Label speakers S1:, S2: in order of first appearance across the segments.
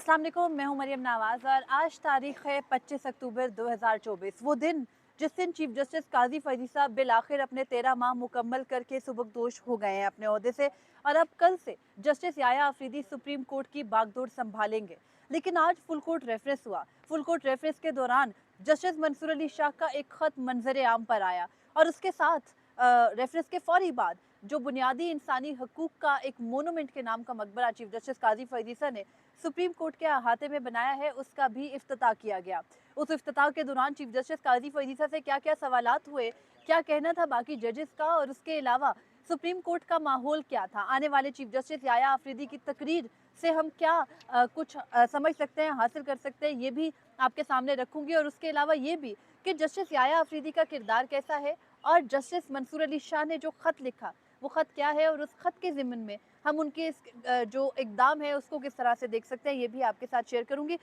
S1: अस्सलाम वालेकुम, मैं हूं मरियम नवाज़ और आज तारीख है 25 अक्टूबर 2024। वो दिन जिस दिन चीफ जस्टिस काजी फरीद साहब बिल आखिर अपने 13 माह मुकम्मल करके सुबकदोश हो गए हैं अपने ओहदे से और अब कल से जस्टिस याया अफरीदी सुप्रीम कोर्ट की बागडोर संभालेंगे। लेकिन आज फुल कोर्ट रेफरेंस हुआ। फुल कोर्ट रेफरेंस के दौरान जस्टिस मंसूर अली शाह का एक खत मंजर आम पर आया और उसके साथ रेफरेंस के फौरी बाद जो बुनियादी इंसानी हकूक का एक मोनूमेंट के नाम का मकबरा चीफ जस्टिस काजी फरीद ने सुप्रीम कोर्ट के अहाते में बनाया है, उसका भी इफ्तिताह किया गया। उस इफ्तिताह के दौरान चीफ जस्टिस काजी फरीद से क्या क्या सवालात हुए, क्या कहना था बाकी जजेस का और उसके अलावा सुप्रीम कोर्ट का माहौल क्या था, आने वाले चीफ जस्टिस याया अफरीदी की तकरीर से हम क्या कुछ समझ सकते हैं, हासिल कर सकते हैं, ये भी आपके सामने रखूंगी। और उसके अलावा ये भी कि जस्टिस याया अफरीदी का किरदार कैसा है और जस्टिस मंसूर अली शाह ने जो खत लिखा वो खत क्या है और उस खत के ज़िम्न में हम उनके इस जो इक़दाम है उसको किस तरह से देख सकते हैं, ये भी आपके साथ शेयर करूंगी।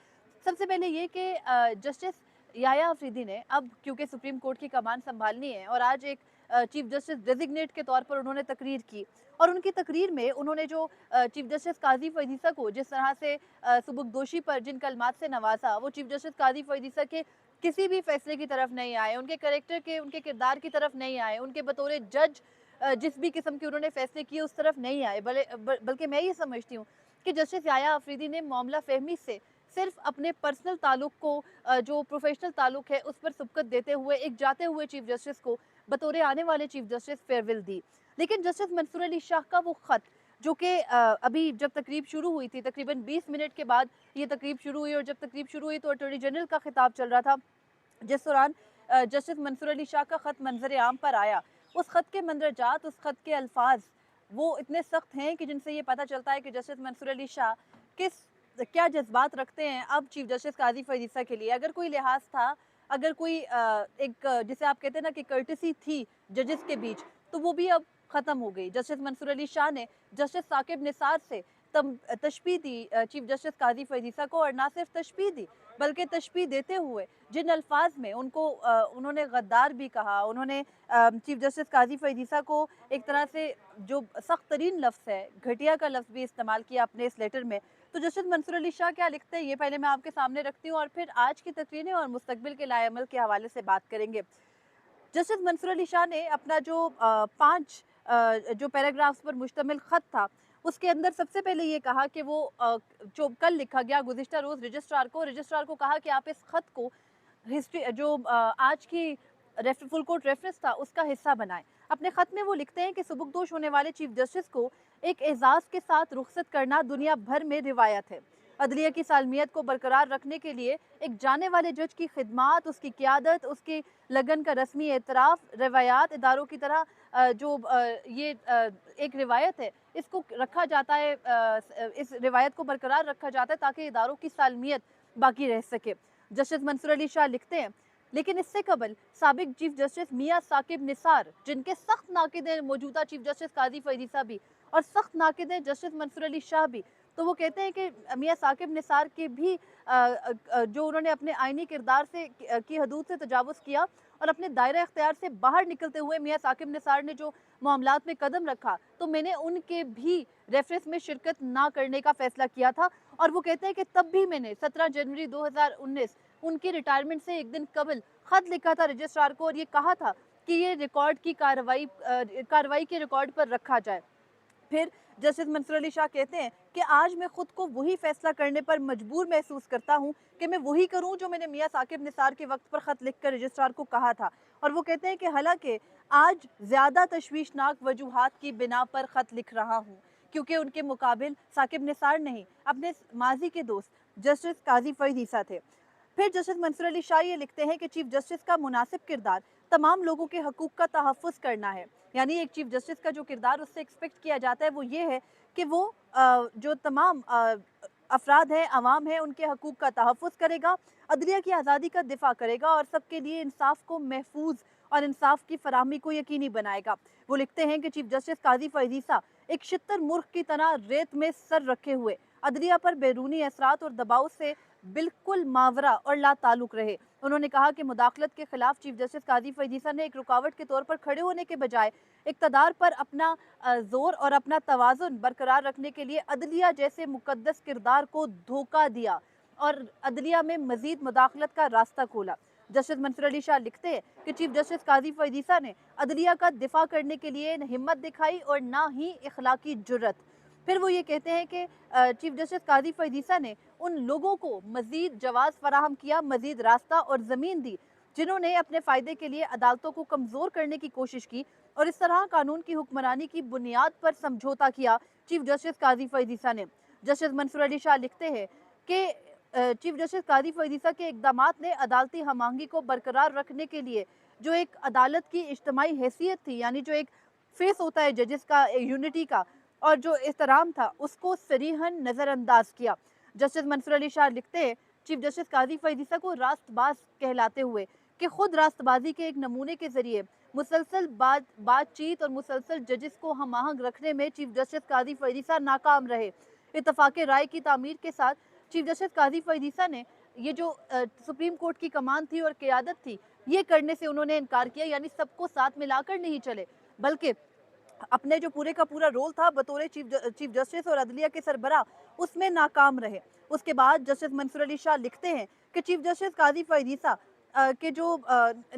S1: सबसे पहले ये कि जस्टिस याया अफरीदी ने अब क्योंकि सुप्रीम कोर्ट की कमान संभालनी है और आज एक चीफ जस्टिस डेजिग्नेट के तौर पर उन्होंने तकरीर की और उनकी तकरीर में उन्होंने जो चीफ जस्टिस काजी फरीसा को जिस तरह से सुबकदोशी पर जिन कलमात से नवाजा, वो चीफ जस्टिस काजी फरीसा के किसी भी फैसले की तरफ नहीं आए, उनके करेक्टर के, उनके किरदार की तरफ नहीं आए, उनके बतौर जज जिस भी किस्म के उन्होंने फैसले किए उस तरफ नहीं आए, बल्कि मैं ये समझती हूँ कि जस्टिस याया अफरीदी ने मामला फहमी से सिर्फ अपने पर्सनल ताल्लुक को जो प्रोफेशनल ताल्लुक है उस पर सबकत देते हुए एक जाते हुए चीफ जस्टिस को बतौर आने वाले चीफ जस्टिस फेयरवेल दी। लेकिन जस्टिस मंसूर अली शाह का वो खत जो कि अभी जब तकरीब शुरू हुई थी, तकरीबन 20 मिनट के बाद ये तकरीब शुरू हुई और जब तकरीब शुरू हुई तो अटॉर्नी जनरल का खिताब चल रहा था, जिस दौरान जस्टिस मंसूर अली शाह का खत मंजर आम पर आया। उस खत के मंदरजात, उस खत के अल्फाज वो इतने सख्त हैं कि जिनसे ये पता चलता है कि जस्टिस मंसूर अली शाह क्या जज्बात रखते हैं अब चीफ जस्टिस काजी फरीसा के लिए। अगर कोई लिहाज था, अगर कोई एक जिसे आप कहते हैं ना कि कर्टसी थी जजेस के बीच, तो वो भी अब ख़त्म हो गई। जस्टिस मंसूर अली शाह ने जस्टिस साकिब निसार से तशबीह दी चीफ जस्टिस काजी फरीसा को, और ना सिर्फ तशबीह दी बल्कि तशबीह देते हुए जिन अल्फाज में उनको उन्होंने गद्दार भी कहा, उन्होंने चीफ जस्टिस काजी फरीसा को एक तरह से जो सख्त तरीन लफ्ज़ है, घटिया का लफ्ज़ भी इस्तेमाल किया अपने इस लेटर में। तो जस्टिस मंसूर अली शाह क्या लिखते हैं ये पहले मैं आपके सामने रखती हूँ और फिर आज की तकरीरें और मुस्तकबिल के लाएअमल के हवाले से बात करेंगे। जस्टिस मंसूर अली शाह ने अपना जो 5 जो पैराग्राफ्स पर मुश्तमिल ख़त था, उसके अंदर सबसे पहले ये कहा कि वो जो कल लिखा गया गुज़िश्ता रोज़ रजिस्ट्रार को कहा कि आप इस ख़त को हिस्ट्री जो आज की फुल कोर्ट रेफरेंस था उसका हिस्सा बनाएं। अपने ख़त में वो लिखते हैं कि सुबकदोश होने वाले चीफ जस्टिस को एक एजाज़ के साथ रुखसत करना दुनिया भर में रिवायत है। अदलिया की सालमियत को बरकरार रखने के लिए एक जाने वाले जज की खिदमात, उसकी क़ियादत, उसकी लगन का रस्मी एतराफ़, रवायात इदारों की तरह ये एक रिवायत है, इसको रखा जाता है, इस रिवायत को बरकरार रखा जाता है ताकि इदारों की सालमियत बाकी रह सके। जस्टिस मंसूर अली शाह लिखते हैं, लेकिन इससे कबल साबिक चीफ जस्टिस मियाँ साकिब निसार, जिनके सख्त नाकिद हैं मौजूदा चीफ जस्टिस काजी फरीसा भी और सख्त नाकिद हैं जस्टिस मंसूर अली शाह भी, तो वो कहते हैं कि मियाँ साकिब निसार के भी जो उन्होंने अपने आइनी किरदार से की हदूद से तजावुज़ किया और अपने दायरा इख्तियार से बाहर निकलते हुए मियाँ साकिब निसार ने जो मामलात में कदम रखा, तो मैंने उनके भी रेफरेंस में शिरकत ना करने का फैसला किया था। और वो कहते हैं कि तब भी मैंने 17 जनवरी 2019 उनकी रिटायरमेंट से एक दिन कबल ख़त लिखा था रजिस्ट्रार को और ये कहा था कि ये रिकॉर्ड की कार्रवाई के रिकॉर्ड पर रखा जाए। फिर जस्टिस मंसूर अली शाह कहते हैं कि आज मैं खुद को वही फैसला करने पर मजबूर महसूस करता हूँ कि मैं वही करूँ जो मैंने मियाँ साकिब निसार के वक्त पर ख़त लिखकर रजिस्ट्रार को कहा था। और वो कहते हैं कि हालांकि आज ज़्यादा तशवीशनाक वजूहात की बिना पर ख़त लिख रहा हूँ, क्योंकि उनके मुकाबिल साकिब निसार नहीं, अपने माजी के दोस्त जस्टिस काजी फरीसा थे। फिर जस्टिस मंसूर अली शाह ये लिखते हैं कि चीफ जस्टिस का मुनासिब किरदार तमाम लोगों के हकूक़ का तहफ़्फ़ुज़ करना है। यानी एक चीफ जस्टिस का जो किरदार उससे एक्सपेक्ट किया जाता है वो ये है कि वो जो तमाम अफराद हैं, अवाम हैं, उनके हकूक़ का तहफ़्फ़ुज़ करेगा, अदलिया की आज़ादी का दिफ़ा करेगा और सबके लिए इंसाफ को महफूज और इंसाफ की फराहमी को यकीनी बनाएगा। वो लिखते हैं कि चीफ जस्टिस काजी फरीसा एक शित्तर मुर्ख की तरह रेत में सर रखे हुए अदलिया पर बैरूनी असरात और दबाव से बिल्कुल मावरा और ला ताल्लुक रहे। उन्होंने कहा कि मुदाखलत के खिलाफ चीफ जस्टिस काजी फैज ईसा ने एक रुकावट के तौर पर खड़े होने के बजाय इक़्तिदार पर अपना जोर और अपना तवाज़ुन बरकरार रखने के लिए अदलिया जैसे मुकद्दस किरदार को धोखा दिया और अदलिया में मजीद मुदाखलत का रास्ता खोला। जस्टिस मंसूर अली शाह लिखते हैं कि चीफ जस्टिस काजी फैज ईसा ने अदलिया का दिफा करने के लिए हिम्मत दिखाई और ना ही इखलाकी जुर्रत। फिर वो ये कहते हैं कि चीफ जस्टिस काजी फैज ईसा ने उन लोगों को मजीद जवाब फराहम किया, मजीद रास्ता और ज़मीन दी जिन्होंने अपने फ़ायदे के लिए अदालतों को कमज़ोर करने की कोशिश की और इस तरह कानून की हुक्मरानी की बुनियाद पर समझौता किया। चीफ जस्टिस काजी फैज ईसा ने जस्टिस मंसूर अली शाह लिखते हैं कि चीफ जस्टिस काजी फैज ईसा के इक़दामात ने अदालती हमआहंगी को बरकरार रखने के लिए जो एक अदालत की इज्तिमाई हैसियत थी, यानी जो एक फेस होता है जजेस का, यूनिटी का, और जो एहतराम था, उसको सरीहन नज़रअंदाज किया। जस्टिस मंसूर अली शाह लिखते हैं चीफ जस्टिस काजी फैज ईसा को रास्तबाज कहलाते हुए कि खुद रास्तबाजी के एक नमूने के जरिए मुसलसल बातचीत और मुसलसल जजेस को हमआहंग रखने में चीफ जस्टिस काजी फैज ईसा नाकाम रहे। इत्तफाक राय की तामीर के साथ चीफ जस्टिस काजी फैज ईसा ने ये जो सुप्रीम कोर्ट की कमान थी और क़यादत थी, ये करने से उन्होंने इनकार किया, यानी सबको साथ मिलाकर नहीं चले, बल्कि अपने जो पूरे का पूरा रोल था बतौर चीफ जस्टिस और अदलिया के सरबराह, उसमें नाकाम रहे। उसके बाद जस्टिस मंसूर अली शाह लिखते हैं कि चीफ जस्टिस काजी फैज ईसा के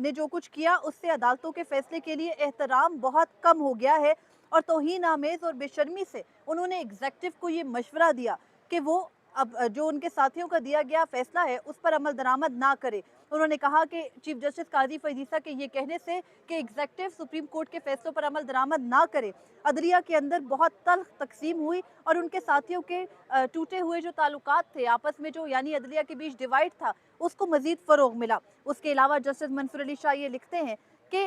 S1: ने जो कुछ किया उससे अदालतों के फैसले के लिए एहतराम बहुत कम हो गया है और तौहीन आमेज और बेशर्मी से उन्होंने एग्जेक्टिव को ये मशवरा दिया कि वो अब जो उनके साथियों का दिया गया फैसला है उस पर अमल दरामद ना करे। उन्होंने कहा कि चीफ जस्टिस काजी फैज ईसा के ये कहने से कि एग्जेक्टिव सुप्रीम कोर्ट के फैसलों पर अमल दरामद ना करे, अदलिया के अंदर बहुत तल्ख तकसीम हुई और उनके साथियों के टूटे हुए जो ताल्लुकात थे आपस में, जो यानी अदलिया के बीच डिवाइड था, उसको मजीद फ़रोग मिला। उसके अलावा जस्टिस मंसूर अली शाह ये लिखते हैं कि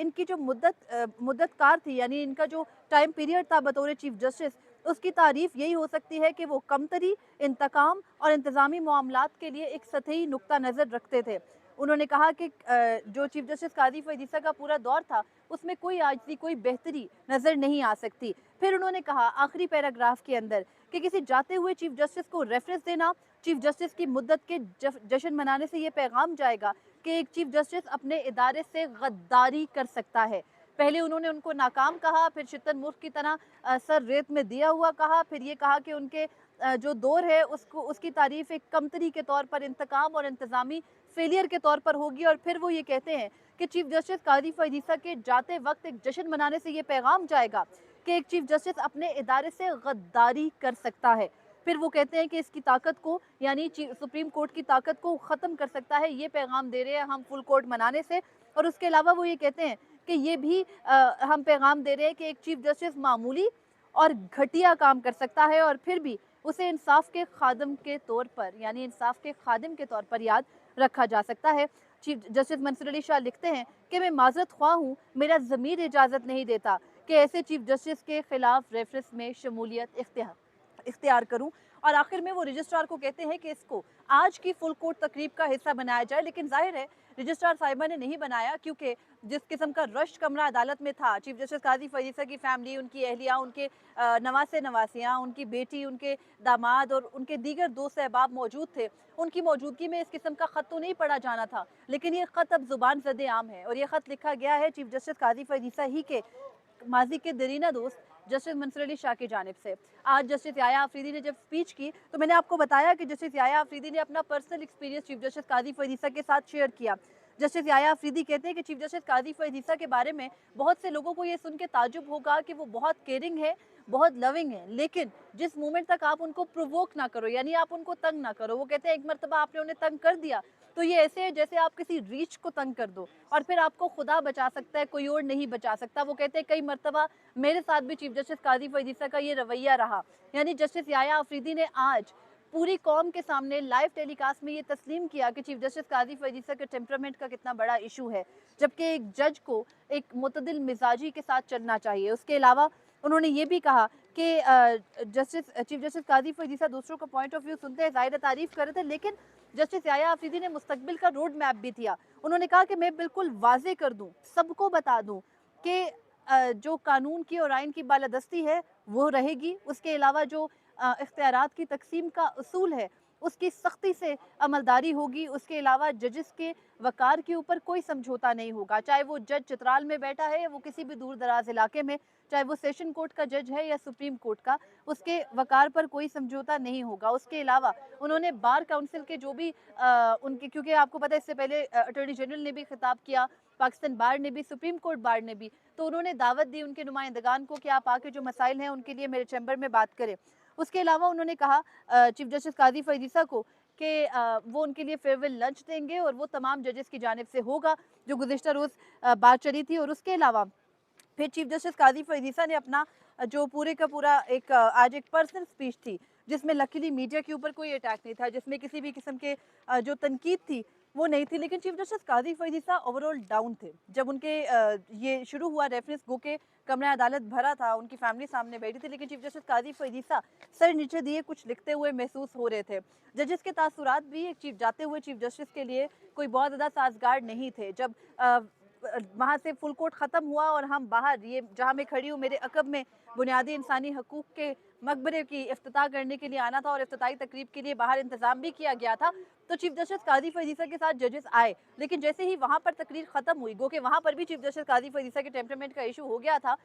S1: इनकी जो मुद्दत कार थी, यानी इनका जो टाइम पीरियड था बतौर चीफ जस्टिस, उसकी तारीफ यही हो सकती है कि वो कमतरी, इंतकाम और इंतज़ामी मामलात के लिए एक सतही नुक्ता नज़र रखते थे। उन्होंने कहा कि जो चीफ जस्टिस काजी फैज ईसा का पूरा दौर था उसमें कोई आजिज़ी, कोई बेहतरी नज़र नहीं आ सकती। फिर उन्होंने कहा आखिरी पैराग्राफ के अंदर कि किसी जाते हुए चीफ जस्टिस को रेफरेंस देना चीफ जस्टिस की मुद्दत के जश्न मनाने से ये पैगाम जाएगा कि एक चीफ जस्टिस अपने इदारे से गद्दारी कर सकता है। पहले उन्होंने उनको नाकाम कहा, फिर शितन मुल्क की तरह सर रेत में दिया हुआ कहा, फिर ये कहा कि उनके जो दौर है उसकी तारीफ एक कमतरी के तौर पर, इंतकाम और इंतज़ामी फेलियर के तौर पर होगी, और फिर वो ये कहते हैं कि चीफ जस्टिस काजी फैज ईसा के जाते वक्त एक जश्न मनाने से ये पैगाम जाएगा कि एक चीफ जस्टिस अपने इदारे से गद्दारी कर सकता है। फिर वो कहते हैं कि इसकी ताकत को, यानी सुप्रीम कोर्ट की ताकत को ख़त्म कर सकता है, ये पैगाम दे रहे हैं हम फुल कोर्ट मनाने से। और उसके अलावा वो ये कहते हैं कि ये भी हम पैगाम दे रहे हैं कि एक चीफ जस्टिस मामूली और घटिया काम कर सकता है और फिर भी उसे इंसाफ के खादिम के तौर पर, यानी इंसाफ के खादिम के तौर पर याद रखा जा सकता है। चीफ जस्टिस मंसूर अली शाह लिखते हैं कि मैं माजरत ख्वाह हूँ, मेरा ज़मीर इजाज़त नहीं देता कि ऐसे चीफ जस्टिस के खिलाफ रेफरेंस में शमूलियत इख्तियार करूँ। और आखिर में वो रजिस्ट्रार को कहते हैं कि इसको आज की फुल कोर्ट तकरीब का हिस्सा बनाया जाए, लेकिन जाहिर है रजिस्ट्रार साहिबा ने नहीं बनाया, क्योंकि जिस किस्म का रश कमरा अदालत में था, चीफ जस्टिस काजी फैज ईसा की फैमिली, उनकी अहलिया, उनके नवासे नवासियाँ, उनकी बेटी, उनके दामाद और उनके दीगर दोस्त अहबाब मौजूद थे, उनकी मौजूदगी में इस किस्म का ख़त तो नहीं पढ़ा जाना था। लेकिन ये ख़त अब ज़ुबान ज़द आम है और ये ख़त लिखा गया है चीफ जस्टिस काजी फैज ईसा ही के माजी के दरीना दोस्त जस्टिस मंसूर अली शाह की जानिब से। आज जस्टिस याया आफरीदी ने जब स्पीच की तो मैंने आपको बताया कि जस्टिस याया आफरीदी ने अपना पर्सनल एक्सपीरियंस चीफ जस्टिस काजी फैज ईसा के साथ शेयर किया। जस्टिस याया आफरीदी कहते हैं कि चीफ जस्टिस काजी फैज ईसा के बारे में बहुत से लोगों को ये सुन के ताजुब होगा कि वो बहुत केयरिंग है, बहुत लविंग है, लेकिन जिस मोमेंट तक आप उनको प्रोवोक ना करो, यानी आप उनको तंग ना करो, वो कहते हैं एक मरतबा आपने उन्हें तंग कर दिया तो ये ऐसे है जैसे आप किसी रीछ को तंग कर दो और फिर आपको खुदा बचा सकता है, कोई और नहीं बचा सकता। वो कहते हैं कई मरतबा मेरे साथ भी चीफ जस्टिस काजी फैज ईसा का ये रवैया रहा। यानी जस्टिस याया आफरीदी ने आज पूरी कौम के सामने लाइव टेलीकास्ट में ये तस्लीम किया कि चीफ जस्टिस काजी फैज ईसा के टेम्परामेंट का कितना बड़ा इशू है, जबकि एक जज को एक मुतदिल मिजाजी के साथ चलना चाहिए। उसके अलावा उन्होंने ये भी कहा कि चीफ जस्टिस काजी फैज ईसा दूसरों का पॉइंट ऑफ व्यू सुनते हैं, ज़ाहिर तारीफ कर रहे थे, लेकिन जस्टिस याया आफरीदी ने मुस्तकबिल का रोड मैप भी दिया। उन्होंने कहा कि मैं बिल्कुल वाजे कर दूं, सबको बता दूं कि जो कानून की और आइन की बालादस्ती है वो रहेगी। उसके अलावा जो इख्तियारात की तकसीम का उसूल है उसकी सख्ती से अमलदारी होगी। उसके अलावा जजेस के वकार के ऊपर कोई समझौता नहीं होगा, चाहे वो जज चित्राल में बैठा है या वो किसी भी दूर दराज इलाके में, चाहे वो सेशन कोर्ट का जज है या सुप्रीम कोर्ट का, उसके वकार पर कोई समझौता नहीं होगा। उसके अलावा उन्होंने बार काउंसिल के जो भी उनके, क्योंकि आपको पता है इससे पहले अटॉर्नी जनरल ने भी खिताब किया, पाकिस्तान बार ने भी, सुप्रीम कोर्ट बार ने भी, तो उन्होंने दावत दी उनके नुमाइंदगान को कि आप आके जो मसाइल हैं उनके लिए मेरे चैम्बर में बात करें। उसके अलावा उन्होंने कहा चीफ जस्टिस काजी फईद ईसा को कि वो उनके लिए फेयरवेल लंच देंगे और वो तमाम जजेस की जानिब से होगा, जो गुज़िश्ता रोज़ बात चली थी। और उसके अलावा फिर चीफ जस्टिस काजी फईद ईसा ने अपना जो पूरे का पूरा एक आज एक पर्सनल स्पीच थी, जिसमें लकीली मीडिया के ऊपर कोई अटैक नहीं था, जिसमें किसी भी किस्म के जो तनकीद थी वो नहीं थी, लेकिन चीफ जस्टिस काजी फईद ईसा ओवरऑल डाउन थे। जब उनके ये शुरू हुआ रेफरेंस गो के कमरा अदालत भरा था, उनकी फैमिली सामने बैठी थी, लेकिन चीफ जस्टिस काजी फईद ईसा सर नीचे दिए कुछ लिखते हुए महसूस हो रहे थे। जजेस के तासुरात भी एक चीफ जाते हुए चीफ जस्टिस के लिए कोई बहुत ज़्यादा साजगार नहीं थे। जब वहाँ से फुल कोर्ट ख़त्म हुआ और हम बाहर, ये जहाँ मैं खड़ी हूँ मेरे अकब में बुनियादी इंसानी हकूक़ के मकबरे की इफ्तिताह करने के लिए आना था और इफ्तिताही तकरीब के लिए बाहर इंतज़ाम भी किया गया था, तो चीफ जस्टिस काजी फईद ईसा के साथ जजेस आए, लेकिन जैसे ही वहाँ पर तकरीर ख़त्म हुई, गो कि वहाँ पर भी चीफ जस्टिस काजी फईद ईसा के टेम्परामेंट का इशू हो गया था,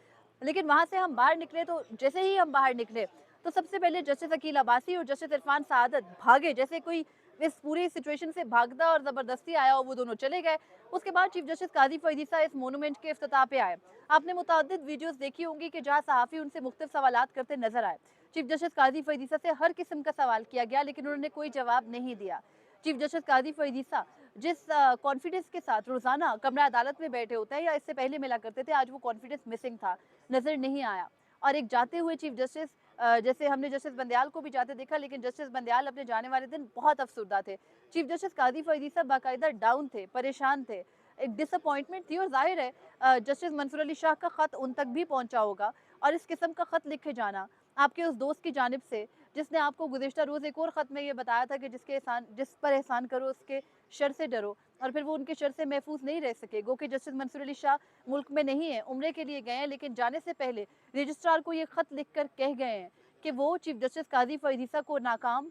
S1: लेकिन वहाँ से हम बाहर निकले, तो जैसे ही हम बाहर निकले तो सबसे पहले जस्टिस अकील अब्बासी और जस्टिस इरफान सआदत भागे, जैसे कोई इस पूरी सिचुएशन से भागता और ज़बरदस्ती आया और वो दोनों चले गए। उसके बाद चीफ जस्टिस काजी फईद ईसा इस मोनूमेंट के इफ्तिताह पे आए। आपने मुतअद्दिद वीडियोस देखी होंगी कि जहाँ सहाफ़ी उनसे मुख्तलिफ सवालात करते नजर आए। चीफ जस्टिस काजी फईद ईसा से हर किस्म का सवाल किया गया, लेकिन उन्होंने कोई जवाब नहीं दिया। चीफ जस्टिस काजी फईद ईसा जिस कॉन्फिडेंस के साथ रोज़ाना कमरा अदालत में बैठे होते हैं या इससे पहले मिला करते थे, आज वो कॉन्फिडेंस मिसिंग था, नज़र नहीं आया। और एक जाते हुए चीफ जस्टिस, जैसे हमने जस्टिस बंदयाल को भी जाते देखा, लेकिन जस्टिस बंदयाल अपने जाने वाले दिन बहुत अफसरदा थे। चीफ जस्टिस काजी फईद ईसा बाकायदा डाउन थे, परेशान थे, एक डिसअपॉइंटमेंट थी। और जाहिर है जस्टिस मंसूर अली शाह का ख़त उन तक भी पहुंचा होगा, और इस किस्म का ख़त लिखे जाना आपके उस दोस्त की जानिब से जिसने आपको गुज़िश्ता रोज़ एक और ख़त में ये बताया था कि जिस पर एहसान करो उसके शर से डरो, और फिर वो उनके शर से महफूज नहीं रह सके। गो कि जस्टिस मंसूर अली शाह मुल्क में नहीं है, उम्रे के लिए गए हैं, लेकिन जाने से पहले रजिस्ट्रार को ये ख़त लिख कर कह गए हैं कि वो चीफ जस्टिस काजी फईद ईसा को नाकाम,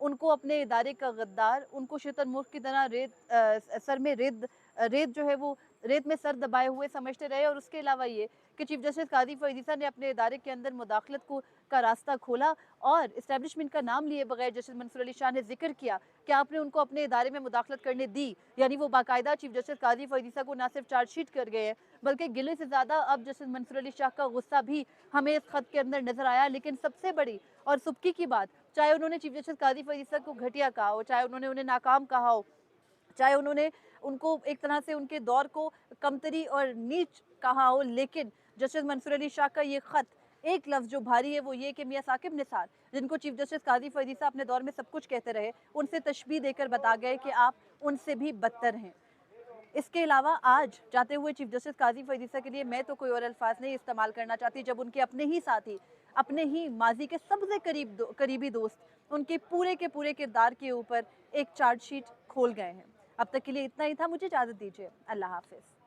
S1: उनको अपने इदारे का गद्दार, उनको शैतान की तरह सर में रेत जो है वो रेत में सर दबाए हुए समझते रहे। और उसके अलावा ये कि चीफ जस्टिस काजी फईद ईसा ने अपने इदारे के अंदर मुदाखलत का रास्ता खोला, और इस्टेब्लिशमेंट का नाम लिए बगैर जस्टिस मंसूर अली शाह ने जिक्र किया कि आपने उनको अपने इदारे में मुदाखलत करने दी, यानी वो बाकायदा चीफ जस्टिस काजी फईद ईसा को ना सिर्फ चार्जशीट कर गए हैं, बल्कि गिले से ज़्यादा अब जस्टिस मंसूर अली शाह का गुस्सा भी हमें इस खत के अंदर नजर आया। लेकिन सबसे बड़ी और सुबकी की बात, चाहे उन्होंने चीफ जस्टिस काजी फईद ईसा को घटिया कहा हो, चाहे उन्होंने उन्हें नाकाम कहा हो, चाहे उन्होंने उनको एक तरह से उनके दौर को कमतरी और नीच कहा हो, लेकिन जस्टिस मंसूर अली शाह का ये खत एक लफ्ज़ जो भारी है वो ये कि मियां साकिब निसार, जिनको चीफ जस्टिस काजी फईद ईसा अपने दौर में सब कुछ कहते रहे, उनसे तशबीह देकर बता गए कि आप उनसे भी बदतर हैं। इसके अलावा आज जाते हुए चीफ जस्टिस काजी फईद ईसा के लिए मैं तो कोई और अल्फाज नहीं इस्तेमाल करना चाहती, जब उनके अपने ही साथी, अपने ही माजी के सबसे करीबी दोस्त उनके पूरे के पूरे किरदार के ऊपर एक चार्जशीट खोल गए हैं। अब तक के लिए इतना ही था, मुझे इजाज़त दीजिए। अल्लाह हाफिज़।